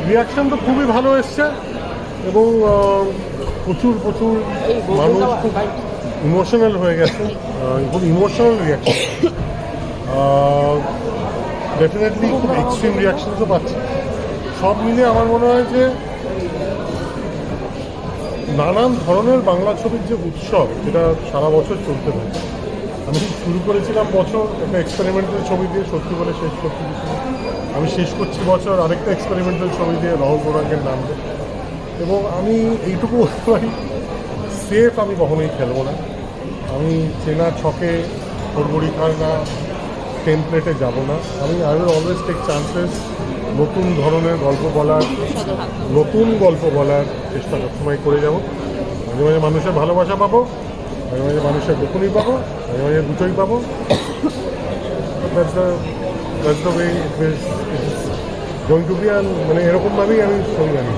Reaction তো খুবই ভালো এসছে এবং প্রচুর প্রচুর মানুষ খুব ইমোশনাল হয়ে গেছে, খুব ইমোশনাল রিয়াকশন, ডেফিনেটলি খুব এক্সট্রিম রিয়াকশনসও পাচ্ছি। সব মিলে আমার মনে হয় যে নানান ধরনের বাংলা ছবির যে উৎসব, যেটা সারা বছর চলতে থাকে। আমি শুরু করেছিলাম বছর একটা এক্সপেরিমেন্টাল ছবি দিয়ে, সত্যি বলে শেষ করতে কিছু। আমি শেষ করছি বছর আরেকটা এক্সপেরিমেন্টাল ছবি দিয়ে, রহল গোরাঙ্গের নাম দিয়ে। এবং আমি এইটুকু বলতে পারি, সেফ আমি কখনোই খেলবো না। আমি চেনা ছকে হড়বড়ি খার না, টেমপ্লেটে যাব না। আমি I will always take chances, নতুন ধরনের গল্প বলার, নতুন গল্প বলার চেষ্টা সবসময় করে যাব। মাঝে মাঝে মানুষের ভালোবাসা পাবো, মাঝে মাঝে মানুষের বকুনি পাবো, মাঝে মাঝে দুটোই পাবো। That's the way it is going to be. মানে এরকমভাবেই আমি ছবি আনি।